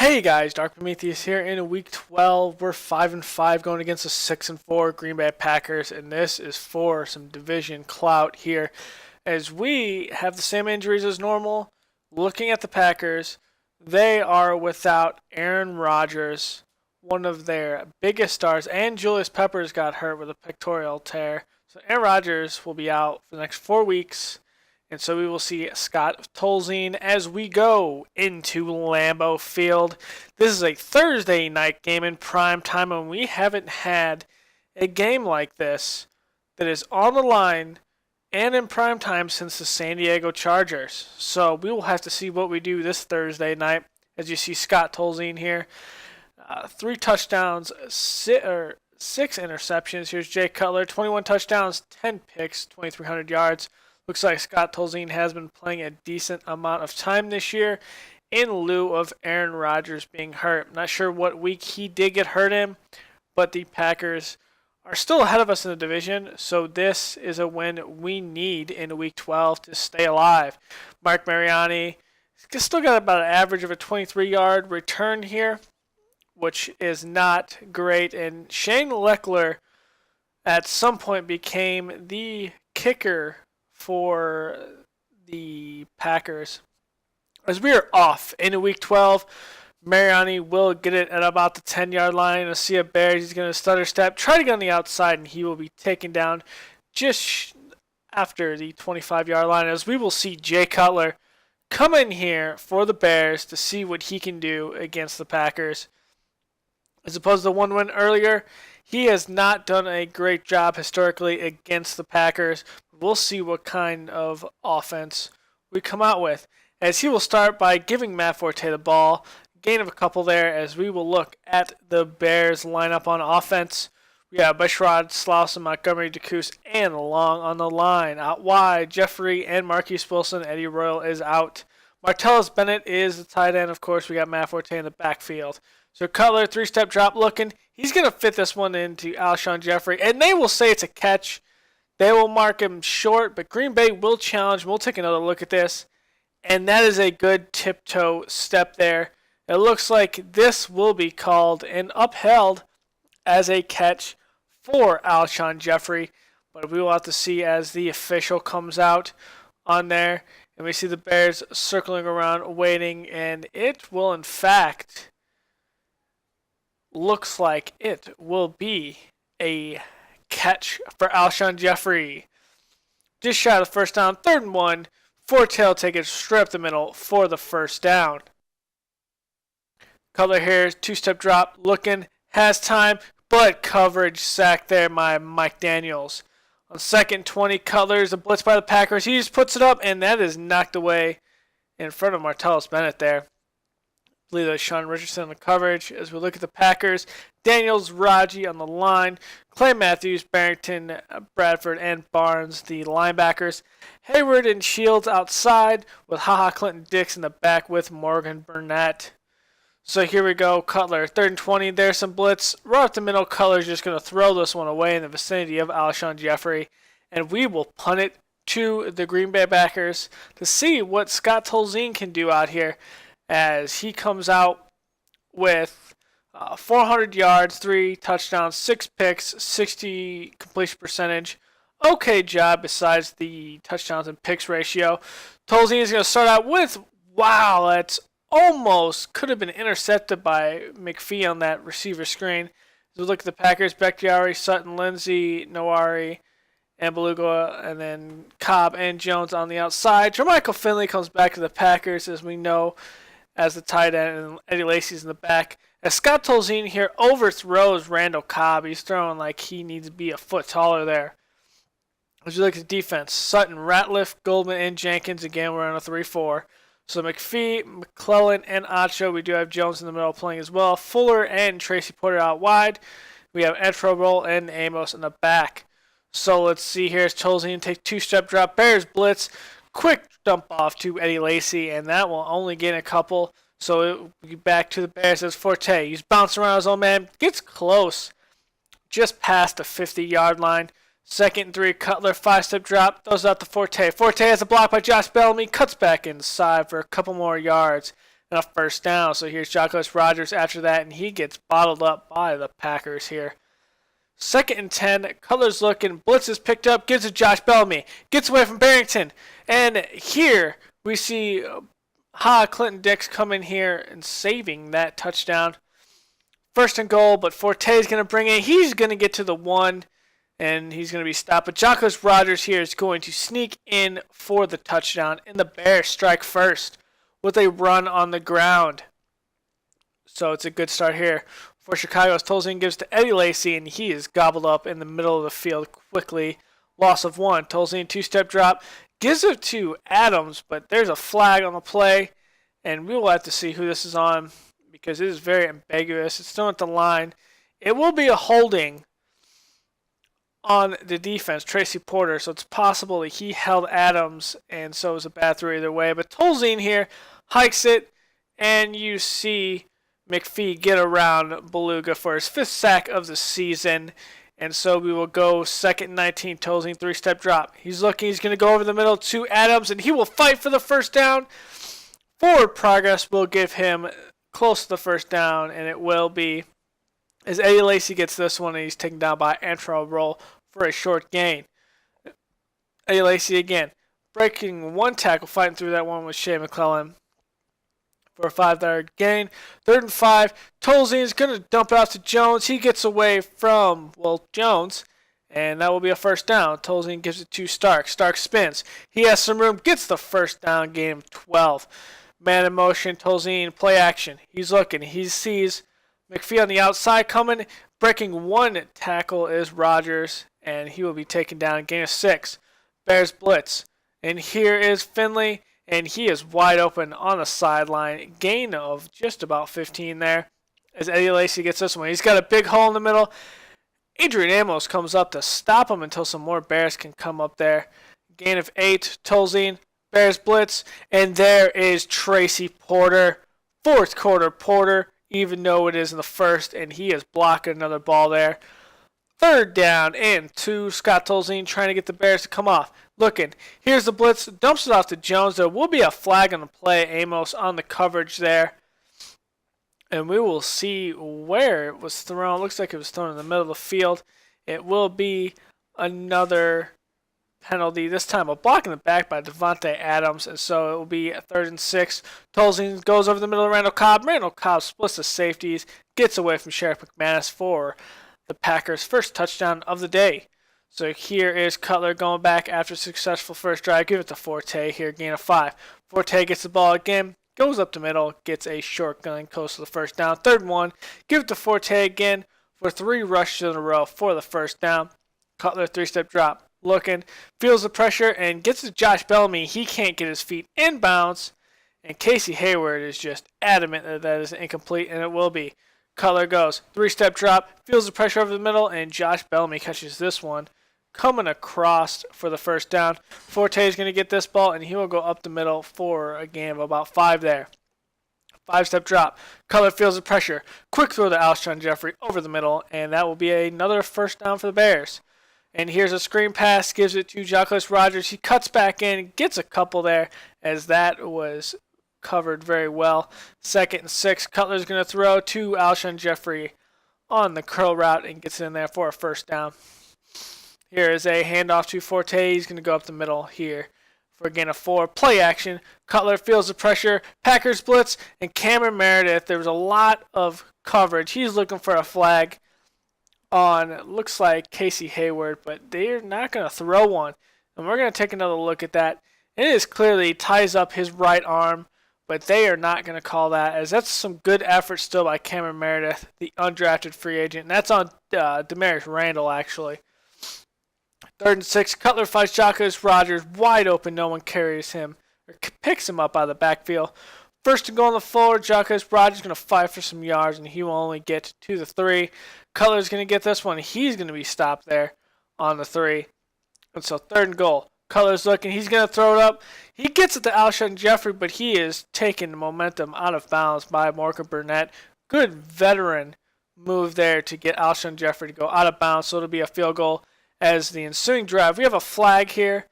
Hey guys, Dark Prometheus here. In week 12, we're 5-5 going against the 6-4 Green Bay Packers, and this is for some division clout here, as we have the same injuries as normal. Looking at the Packers, they are without Aaron Rodgers, one of their biggest stars, and Julius Peppers got hurt with a pectoral tear. So Aaron Rodgers will be out for the next 4 weeks. And so we will see Scott Tolzien as we go into Lambeau Field. This is a Thursday night game in prime time, and we haven't had a game like this that is on the line and in prime time since the San Diego Chargers. So we will have to see what we do this Thursday night. As you see Scott Tolzien here, 3 touchdowns, 6 interceptions. Here's Jay Cutler, 21 touchdowns, 10 picks, 2,300 yards. Looks like Scott Tolzien has been playing a decent amount of time this year in lieu of Aaron Rodgers being hurt. Not sure what week he did get hurt in, but the Packers are still ahead of us in the division, so this is a win we need in week 12 to stay alive. Mark Mariani still got about an average of a 23-yard return here, which is not great, and Shane Leckler at some point became the kicker for the Packers. As we are off into week 12, Mariani will get it at about the 10-yard line. You'll see a Bears. He's going to stutter step, try to get on the outside, and he will be taken down just after the 25-yard line. As we will see Jay Cutler come in here for the Bears to see what he can do against the Packers. As opposed to one win earlier, he has not done a great job historically against the Packers. We'll see what kind of offense we come out with. As he will start by giving Matt Forte the ball. Gain of a couple there as we will look at the Bears lineup on offense. We have Bushrod, Slauson, Montgomery, DeCoos, and Long on the line. Out wide, Jeffrey and Marquise Wilson. Eddie Royal is out. Martellus Bennett is the tight end. Of course, we got Matt Forte in the backfield. So Cutler, 3-step drop looking. He's going to fit this one into Alshon Jeffrey, and they will say it's a catch. They will mark him short, but Green Bay will challenge. We'll take another look at this, and that is a good tiptoe step there. It looks like this will be called and upheld as a catch for Alshon Jeffrey, but we will have to see as the official comes out on there, and we see the Bears circling around waiting, and it will in fact looks like it will be a catch for Alshon Jeffrey. Just shy of the first down, 3rd and 1. Forte will take it straight up the middle for the first down. Cutler here, 2-step drop, looking, has time, but coverage sack there by Mike Daniels. On 2nd 20, Cutler's a blitz by the Packers. He just puts it up, and that is knocked away in front of Martellus Bennett there. I believe that Sean Richardson in the coverage. As we look at the Packers, Daniels, Raji on the line, Clay Matthews, Barrington, Bradford, and Barnes, the linebackers. Hayward and Shields outside with HaHa Clinton Dix in the back with Morgan Burnett. So here we go, Cutler, 3rd and 20, there's some blitz. Right up the middle, Cutler's just going to throw this one away in the vicinity of Alshon Jeffrey. And we will punt it to the Green Bay Packers to see what Scott Tolzien can do out here, as he comes out with 400 yards, 3 touchdowns, 6 picks, 60 completion percentage. Okay job besides the touchdowns and picks ratio. Tolzien is going to start out with, wow, that's almost could have been intercepted by McPhee on that receiver screen. As we look at the Packers, Bakhtiari, Sutton, Lindsey, Nowari, and Beluga, and then Cobb and Jones on the outside. Jermichael Finley comes back to the Packers, as we know, as the tight end, and Eddie Lacy's in the back. As Scott Tolzien here overthrows Randall Cobb, he's throwing like he needs to be a foot taller there. As you look at the defense, Sutton, Ratliff, Goldman, and Jenkins. Again, we're on a 3-4. So McPhee, McClellan, and Acho. We do have Jones in the middle playing as well. Fuller and Tracy Porter out wide. We have Etrobol and Amos in the back. So let's see here as Tolzien take 2-step drop. Bears blitz. Quick dump off to Eddie Lacy, and that will only gain a couple. So it will be back to the Bears as Forte. He's bouncing around his own man. Gets close. Just past the 50-yard line. 2nd and 3, Cutler, 5-step drop. Throws out to Forte. Forte has a block by Josh Bellamy. Cuts back inside for a couple more yards. and a first down. So here's Jacquez Rogers after that, and he gets bottled up by the Packers here. 2nd and 10, Cutler's looking, blitz is picked up, gives it Josh Bellamy, gets away from Barrington, and here we see Clinton Dix come in here and saving that touchdown. 1st and goal, but Forte is going to bring it. He's going to get to the 1, and he's going to be stopped. But Jacquez Rogers here is going to sneak in for the touchdown, and the Bears strike first with a run on the ground. So it's a good start here for Chicago. As Tolzien gives to Eddie Lacy, and he is gobbled up in the middle of the field quickly. Loss of 1. Tolzien 2-step drop. Gives it to Adams, but there's a flag on the play, and we will have to see who this is on because it is very ambiguous. It's still at the line. It will be a holding on the defense, Tracy Porter, so it's possible that he held Adams, and so it was a bad throw either way. But Tolzien here hikes it, and you see McPhee get around Beluga for his 5th sack of the season. And so we will go 2nd and 19, Tolzien 3-step drop. He's looking, he's going to go over the middle to Adams, and he will fight for the first down. Forward progress will give him close to the first down, and it will be as Eddie Lacy gets this one, and he's taken down by Antrell Roll for a short gain. Eddie Lacy again, breaking 1 tackle, fighting through that one with Shea McClellan for a 5-yard gain. 3rd and 5. Tolzien is going to dump it out to Jones. He gets away from, Jones, and that will be a first down. Tolzien gives it to Stark. Stark spins. He has some room, gets the first down, gain of 12. Man in motion, Tolzien, play action. He's looking. He sees McPhee on the outside coming. Breaking 1 tackle is Rogers, and he will be taken down, gain of 6. Bears blitz. And here is Finley, and he is wide open on the sideline. Gain of just about 15 there as Eddie Lacy gets this one. He's got a big hole in the middle. Adrian Amos comes up to stop him until some more Bears can come up there. Gain of 8. Tolzien, Bears blitz, and there is Tracy Porter. 4th quarter Porter, even though it is in the 1st, and he is blocking another ball there. 3rd down and 2. Scott Tolzien trying to get the Bears to come off. Looking. Here's the blitz. Dumps it off to Jones. There will be a flag on the play. Amos on the coverage there. And we will see where it was thrown. Looks like it was thrown in the middle of the field. It will be another penalty. This time a block in the back by Devontae Adams. And so it will be 3rd and 6. Tolzien goes over the middle of Randall Cobb. Randall Cobb splits the safeties. Gets away from Sheriff McManus for the Packers' first touchdown of the day. So here is Cutler going back after a successful first drive. Give it to Forte here, gain of 5. Forte gets the ball again, goes up the middle, gets a short gun, close to the first down. 3rd and 1. Give it to Forte again for 3 rushes in a row for the first down. Cutler 3-step drop. Looking, feels the pressure, and gets to Josh Bellamy. He can't get his feet in bounds. And Casey Hayward is just adamant that that is incomplete, and it will be. Cutler goes, 3-step drop, feels the pressure over the middle, and Josh Bellamy catches this one. Coming across for the first down. Forte is going to get this ball, and he will go up the middle for a gain of about 5 there. 5-step drop. Cutler feels the pressure. Quick throw to Alshon Jeffrey over the middle, and that will be another first down for the Bears. And here's a screen pass. Gives it to Jacquez Rogers. He cuts back in, gets a couple there, as that was covered very well. 2nd and 6. Cutler's going to throw to Alshon Jeffrey on the curl route and gets in there for a first down. Here is a handoff to Forte. He's going to go up the middle here for a gain of 4. Play action. Cutler feels the pressure. Packers blitz, and Cameron Meredith. There was a lot of coverage. He's looking for a flag on, looks like Casey Hayward, but they're not going to throw one. And we're going to take another look at that. It is clearly ties up his right arm, but they are not going to call that, as that's some good effort still by Cameron Meredith, the undrafted free agent. And that's on Demarius Randall, actually. 3rd and 6. Cutler fights Jacquez Rogers wide open. No one carries him or picks him up out of the backfield. 1st and goal on the floor. Jacquez Rogers going to fight for some yards, and he will only get to the 3. Cutler's going to get this one. He's going to be stopped there on the 3. And so 3rd and goal. Cutler's looking. He's going to throw it up. He gets it to Alshon Jeffrey, but he is taking the momentum out of bounds by Morgan Burnett. Good veteran move there to get Alshon Jeffrey to go out of bounds, so it'll be a field goal. As the ensuing drive, we have a flag here.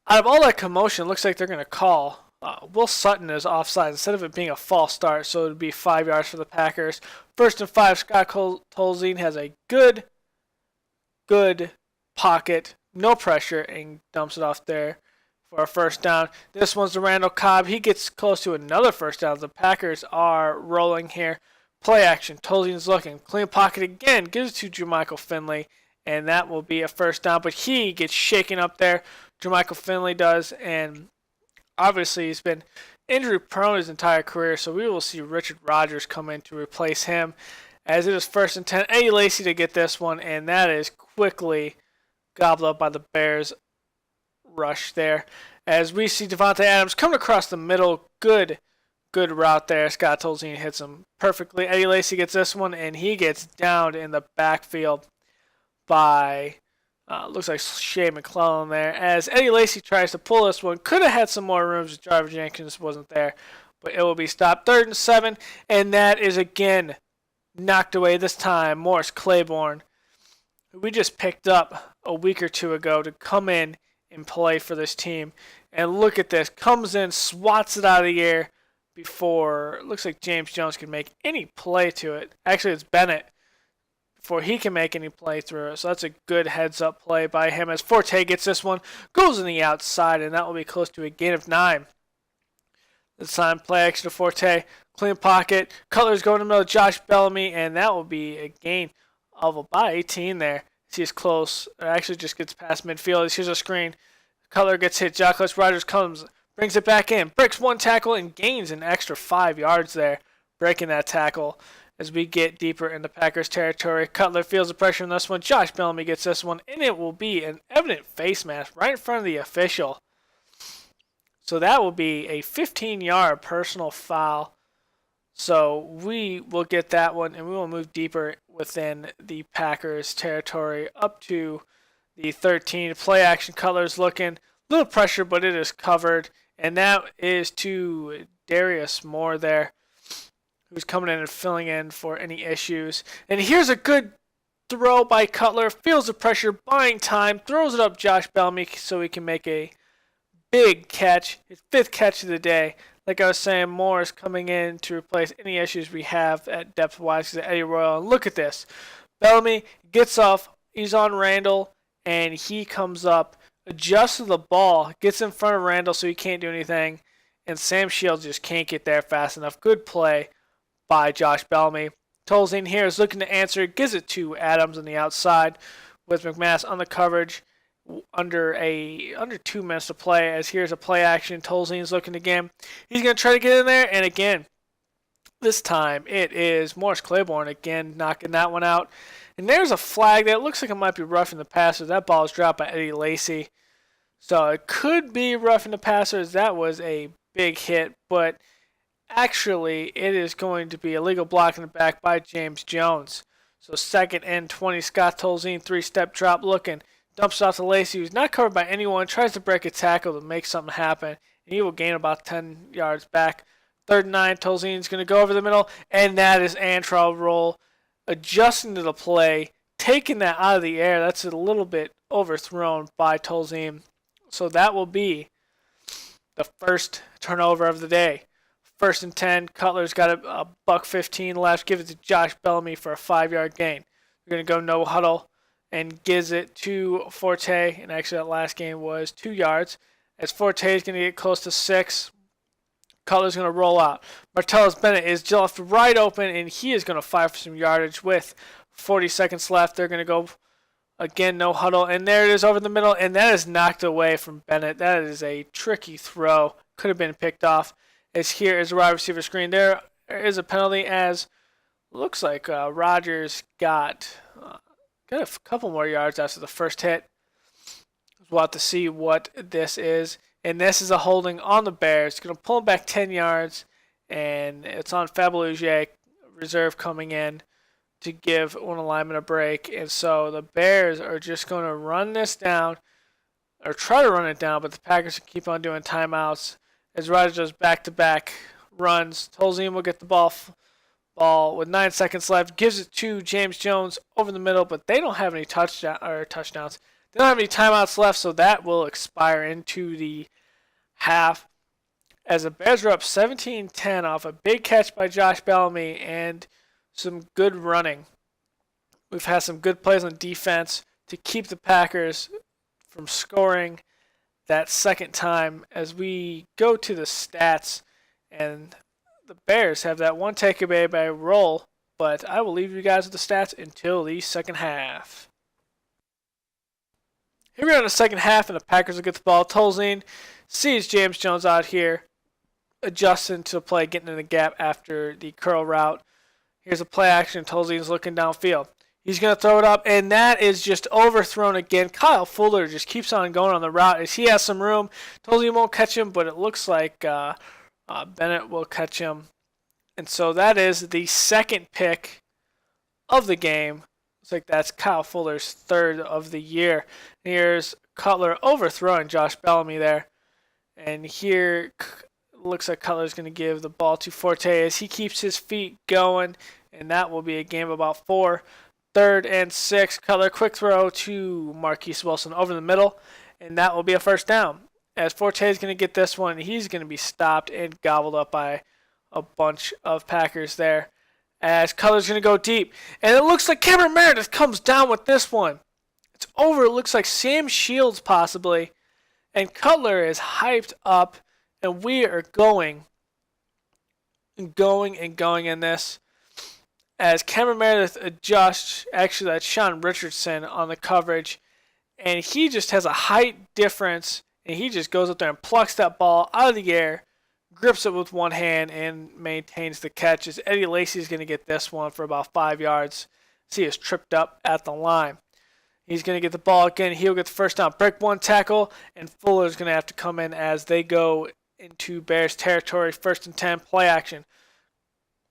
Out of all that commotion, it looks like they're going to call Will Sutton is offside instead of it being a false start, so it would be 5 yards for the Packers. 1st and 5, Scott Tolzien has a good pocket, no pressure, and dumps it off there for a first down. This one's to Randall Cobb. He gets close to another first down. The Packers are rolling here. Play action. Tolzien's looking. Clean pocket again. Gives it to Jermichael Finley, and that will be a first down. But he gets shaken up there. Jermichael Finley does, and obviously he's been injury prone his entire career, so we will see Richard Rodgers come in to replace him. As it is 1st and 10, Eddie Lacy to get this one, and that is quickly gobbled up by the Bears rush there. As we see Devontae Adams coming across the middle, good route there. Scott Tolzien hits him perfectly. Eddie Lacy gets this one, and he gets downed in the backfield by looks like Shea McClellan there. As Eddie Lacy tries to pull this one, could have had some more room if Jarvis Jenkins wasn't there, but it will be stopped. 3rd and 7, and that is again knocked away. This time Morris Claiborne, who we just picked up a week or two ago to come in and play for this team. And look at this. Comes in, swats it out of the air before it looks like James Jones can make any play to it. Actually, it's Bennett before he can make any play through it. So that's a good heads-up play by him. As Forte gets this one, goes on the outside, and that will be close to a gain of 9. This time, play action to Forte. Clean pocket. Cutler's going to the middle of Josh Bellamy, and that will be a gain of about 18 there. He's close. It actually just gets past midfield. Here's a screen. Cutler gets hit. Jacqueline Rogers comes, brings it back in, breaks one tackle, and gains an extra 5 yards there, breaking that tackle as we get deeper into Packers territory. Cutler feels the pressure on this one. Josh Bellamy gets this one, and it will be an evident face mask right in front of the official. So that will be a 15-yard personal foul. So we will get that one, and we will move deeper within the Packers territory up to the 13. Play action. Cutler's looking. Little pressure, but it is covered. And that is to Darius Moore there, who's coming in and filling in for any issues. And here's a good throw by Cutler. Feels the pressure, buying time, throws it up Josh Bellamy so he can make a big catch. His 5th catch of the day. Like I was saying, Moore is coming in to replace any issues we have at depth-wise because of Eddie Royal. And look at this. Bellamy gets off. He's on Randall, and he comes up, adjusts the ball, gets in front of Randall so he can't do anything, and Sam Shields just can't get there fast enough. Good play by Josh Bellamy. Tolzien here is looking to answer. Gives it to Adams on the outside with McMass on the coverage. Under 2 minutes to play, as here's a play action. Tolzien's looking again. He's going to try to get in there, and again, this time it is Morris Claiborne again knocking that one out. And there's a flag that looks like it might be roughing the passer. That ball is dropped by Eddie Lacy. So it could be roughing the passer, as that was a big hit, but actually it is going to be a legal block in the back by James Jones. So 2nd and 20, Scott Tolzien, 3-step drop looking. Dumps off to Lacy, who's not covered by anyone, tries to break a tackle to make something happen, and he will gain about 10 yards back. 3rd and 9, Tolzien's going to go over the middle, and that is Antrell Roll adjusting to the play, taking that out of the air. That's a little bit overthrown by Tolzien. So that will be the first turnover of the day. 1st and 10, Cutler's got a $1.15 left, give it to Josh Bellamy for a 5-yard gain. We're going to go no huddle. And gives it to Forte. And actually that last game was 2 yards. As Forte is going to get close to 6. Cutler's going to roll out. Martellus Bennett is left right open, and he is going to fire for some yardage with 40 seconds left. They're going to go, again, no huddle. And there it is over the middle, and that is knocked away from Bennett. That is a tricky throw. Could have been picked off. As here is a wide receiver screen. There is a penalty, as looks like Rodgers got a couple more yards after the first hit. We'll have to see what this is. And this is a holding on the Bears. It's going to pull him back 10 yards. And it's on Fabelugier, reserve coming in to give one alignment a break. And so the Bears are just going to run this down, or try to run it down, but the Packers will keep on doing timeouts. As Rodgers does back-to-back runs, Tolzien will get the ball with 9 seconds left, gives it to James Jones over the middle, but they don't have any touchdowns. They don't have any timeouts left, so that will expire into the half. as the Bears were up 17-10 off a big catch by Josh Bellamy and some good running. We've had some good plays on defense to keep the Packers from scoring that second time. As we go to the stats, and the Bears have that one takeaway by roll, but I will leave you guys with the stats until the second half. Here we are in the second half, and the Packers will get the ball. Tolzien sees James Jones out here, adjusting to the play, getting in the gap after the curl route. Here's a play action. Tolzien's looking downfield. He's going to throw it up, and that is just overthrown again. Kyle Fuller just keeps on going on the route as he has some room. Tolzien won't catch him, but it looks like Bennett will catch him. And so that is the second pick of the game. Looks like that's Kyle Fuller's third of the year. Here's Cutler overthrowing Josh Bellamy there. And here looks like Cutler's going to give the ball to Forte as he keeps his feet going. And that will be a game of about 4. 3rd and 6. Cutler quick throw to Marquise Wilson over the middle. And that will be a first down. As Forte is going to get this one, he's going to be stopped and gobbled up by a bunch of Packers there. As Cutler's going to go deep. And it looks like Cameron Meredith comes down with this one. It's over. It looks like Sam Shields possibly. And Cutler is hyped up. And we are going in this. As Cameron Meredith adjusts, actually that's Sean Richardson on the coverage. And he just has a height difference. And he just goes up there and plucks that ball out of the air. Grips it with one hand and maintains the catch. As Eddie Lacy is going to get this one for about 5 yards. As he is tripped up at the line. He's going to get the ball again. He'll get the first down. Break one tackle. And Fuller's going to have to come in as they go into Bears territory. 1st and 10. Play action.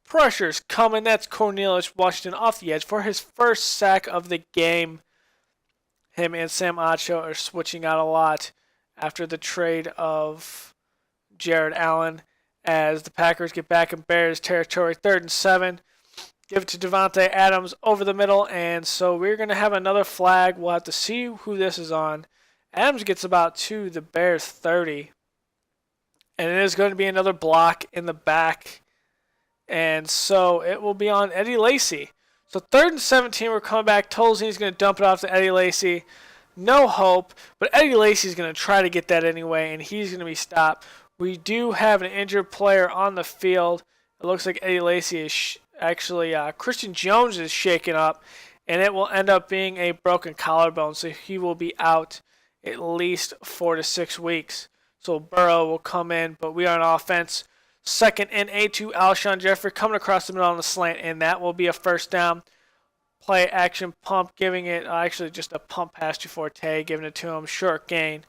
Pressure's coming. That's Cornelius Washington off the edge for his first sack of the game. Him and Sam Acho are switching out a lot after the trade of Jared Allen as the Packers get back in Bears territory. 3rd and 7. Give it to Devontae Adams over the middle. And so we're going to have another flag. We'll have to see who this is on. Adams gets about to the Bears 30. And it is going to be another block in the back. And so it will be on Eddie Lacy. So 3rd and 17, we're coming back. Tolzien's going to dump it off to Eddie Lacy. No hope. But Eddie Lacy's going to try to get that anyway. And he's going to be stopped. We do have an injured player on the field. It looks like Eddie Lacy is actually Christian Jones is shaken up, and it will end up being a broken collarbone, so he will be out at least 4 to 6 weeks. So Burrow will come in, but we are on offense. 2nd and 8 to Alshon Jeffrey coming across the middle on the slant, and that will be a first down. Play action pump, giving it actually just a pump pass to Forte, giving it to him. Short gain,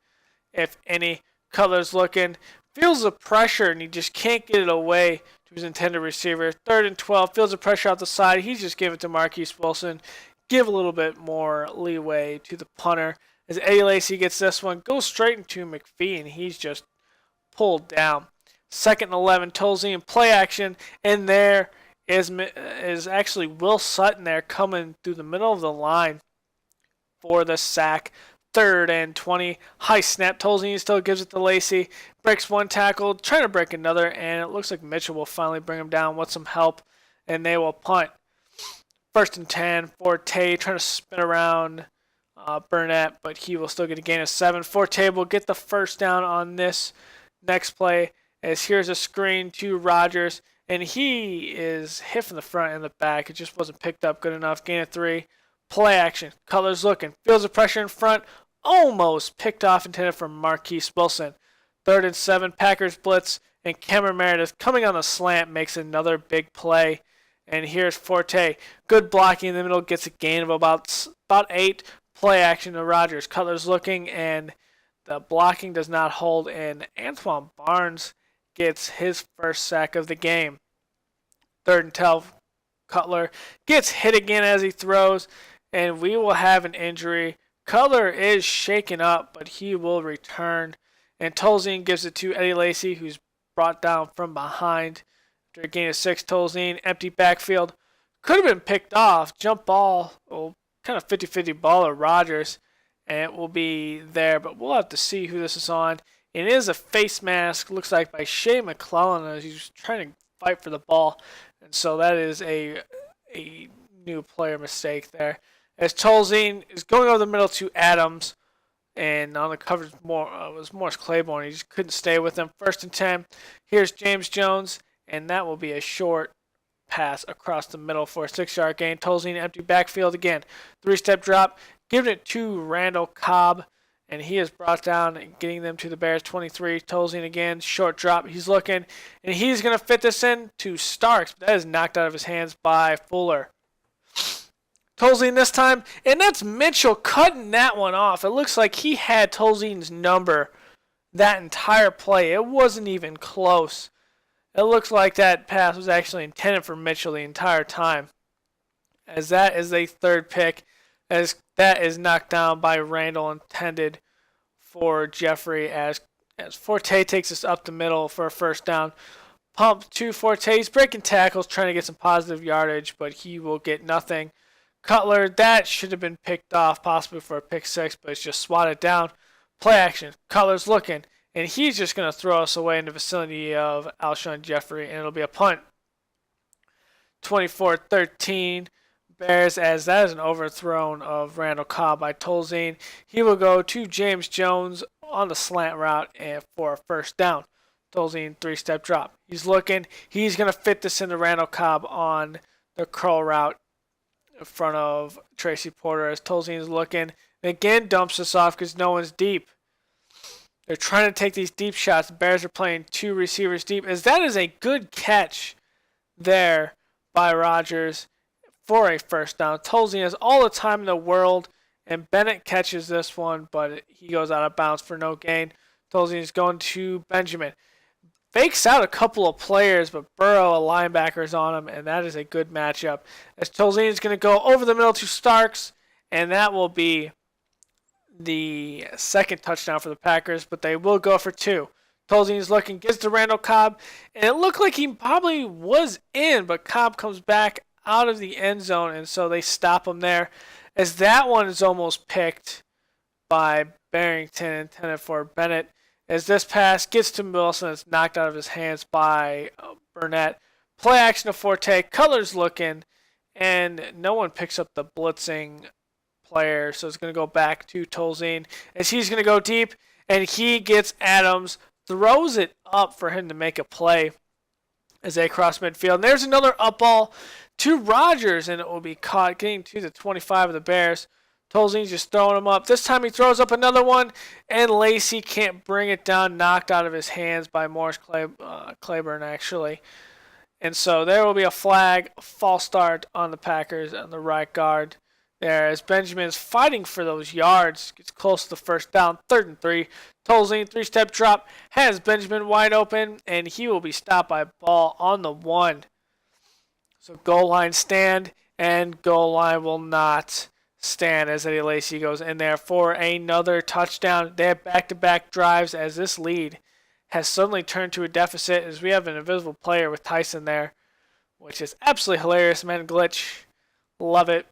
if any. Cutler's looking. Feels the pressure, and he just can't get it away to his intended receiver. 3rd and 12. Feels the pressure out the side. He's just giving it to Marquise Wilson. Give a little bit more leeway to the punter. As Eddie Lacy gets this one, goes straight into McPhee, and he's just pulled down. 2nd and 11. Tolzien play action, and there is actually Will Sutton there coming through the middle of the line for the sack. 3rd and 20. High snap. Tolzien still gives it to Lacy. Breaks one tackle. Trying to break another. And it looks like Mitchell will finally bring him down with some help. And they will punt. 1st and 10. Forte trying to spin around Burnett. But he will still get a gain of 7. Forte will get the first down on this next play. As here's a screen to Rodgers. And he is hit from the front and the back. It just wasn't picked up good enough. Gain of 3. Play action. Cutler's looking. Feels the pressure in front. Almost picked off, intended for Marquise Wilson. 3rd and 7. Packers blitz. And Cameron Meredith coming on the slant makes another big play. And here's Forte. Good blocking in the middle. Gets a gain of about 8. Play action to Rodgers. Cutler's looking. And the blocking does not hold. And Antoine Barnes gets his first sack of the game. 3rd and 12. Cutler gets hit again as he throws. And we will have an injury. Cutler is shaken up, but he will return. And Tolzien gives it to Eddie Lacy, who's brought down from behind. After a gain of 6, Tolzien, empty backfield. Could have been picked off. Jump ball, kind of 50-50 ball of Rodgers. And it will be there, but we'll have to see who this is on. It is a face mask, looks like by Shea McClellan as he's trying to fight for the ball. And so that is a new player mistake there. As Tolzien is going over the middle to Adams. And on the coverage was Morris Claiborne. He just couldn't stay with him. 1st and 10. Here's James Jones. And that will be a short pass across the middle for a 6-yard gain. Tolzien empty backfield again. 3-step drop. Giving it to Randall Cobb. And he is brought down and getting them to the Bears 23. Tolzien again. Short drop. He's looking. And he's going to fit this in to Starks. But that is knocked out of his hands by Fuller. Tolzien this time, and that's Mitchell cutting that one off. It looks like he had Tolzien's number that entire play. It wasn't even close. It looks like that pass was actually intended for Mitchell the entire time. As that is a 3rd pick, as that is knocked down by Randall, intended for Jeffrey, as Forte takes us up the middle for a 1st down. Pump to Forte. He's breaking tackles, trying to get some positive yardage, but he will get nothing. Cutler, that should have been picked off, possibly for a pick 6, but it's just swatted down. Play action. Cutler's looking, and he's just going to throw us away in the vicinity of Alshon Jeffrey, and it'll be a punt. 24-13, Bears, as that is an overthrown of Randall Cobb by Tolzien. He will go to James Jones on the slant route and for a 1st down. Tolzien 3-step drop. He's looking. He's going to fit this into Randall Cobb on the curl route in front of Tracy Porter as Tolzien's looking. And again, dumps us off because no one's deep. They're trying to take these deep shots. The Bears are playing 2 receivers deep. As that is a good catch there by Rodgers for a 1st down. Tolzien has all the time in the world, and Bennett catches this one, but he goes out of bounds for no gain. Tolzien is going to Benjamin. Fakes out a couple of players, but Burrow, a linebacker, is on him, and that is a good matchup. As Tolzien is going to go over the middle to Starks, and that will be the 2nd touchdown for the Packers, but they will go for 2. Tolzien is looking, gets to Randall Cobb, and it looked like he probably was in, but Cobb comes back out of the end zone, and so they stop him there. As that one is almost picked by Barrington, intended for Bennett. As this pass gets to Wilson, it's knocked out of his hands by Burnett. Play action to Forte. Cutler's looking, and no one picks up the blitzing player, so it's going to go back to Tolzien. As he's going to go deep, and he gets Adams, throws it up for him to make a play as they cross midfield. And there's another up ball to Rodgers, and it will be caught getting to the 25 of the Bears. Tolzien's just throwing him up. This time he throws up another one, and Lacey can't bring it down, knocked out of his hands by Morris Claiborne, actually. And so there will be a flag, a false start on the Packers on the right guard there as Benjamin's fighting for those yards. Gets close to the 1st down, 3rd and 3. Tolzien, 3-step drop, has Benjamin wide open, and he will be stopped by ball on the 1. So goal line stand, and goal line will not stand as Eddie Lacy goes in there for another touchdown. They have back-to-back drives as this lead has suddenly turned to a deficit as we have an invisible player with Tyson there, which is absolutely hilarious. Man glitch. Love it.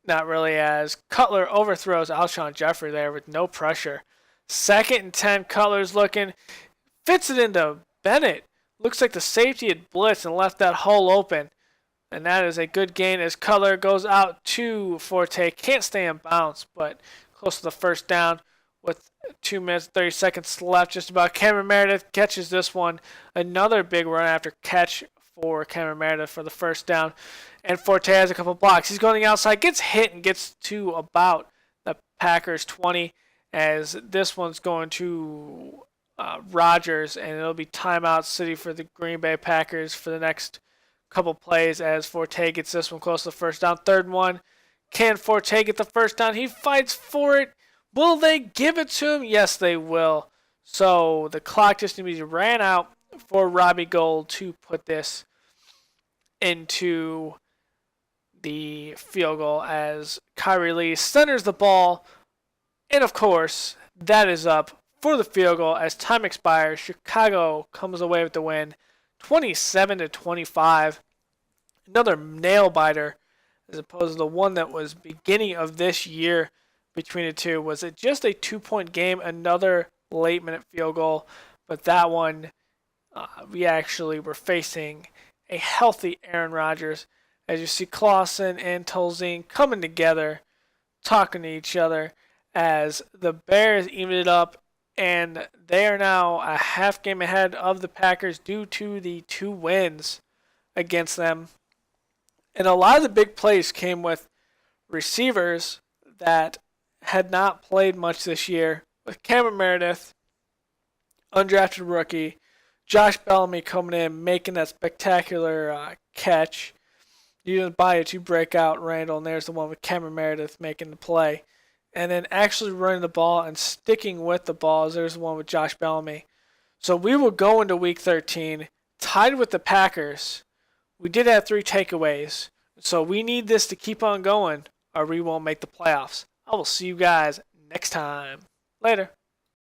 Not really, as Cutler overthrows Alshon Jeffrey there with no pressure. 2nd and 10, Cutler's looking. Fits it into Bennett. Looks like the safety had blitzed and left that hole open. And that is a good gain as Cutler goes out to Forte. Can't stay in bounds, but close to the 1st down with 2 minutes, 30 seconds left. Just about. Cameron Meredith catches this one. Another big run after catch for Cameron Meredith for the 1st down. And Forte has a couple blocks. He's going to the outside, gets hit, and gets to about the Packers 20 as this one's going to Rodgers, and it'll be timeout city for the Green Bay Packers for the next couple plays as Forte gets this one close to the 1st down. 3rd and 1. Can Forte get the 1st down? He fights for it. Will they give it to him? Yes, they will. So the clock just needs to be ran out for Robbie Gould to put this into the field goal as Kyrie Lee centers the ball. And of course, that is up for the field goal as time expires. Chicago comes away with the win, 27-25. Another nail biter, as opposed to the one that was beginning of this year between the two. Was it just a 2-point game? Another late minute field goal. But that one, we actually were facing a healthy Aaron Rodgers. As you see Clausen and Tolzien coming together, talking to each other as the Bears evened it up, and they are now a half game ahead of the Packers due to the 2 wins against them. And a lot of the big plays came with receivers that had not played much this year, with Cameron Meredith, undrafted rookie, Josh Bellamy coming in, making that spectacular catch. Using Bayou to break out Randall, and there's the one with Cameron Meredith making the play. And then actually running the ball and sticking with the balls. There's the one with Josh Bellamy. So we will go into Week 13 tied with the Packers. We did have 3 takeaways. So we need this to keep on going or we won't make the playoffs. I will see you guys next time. Later.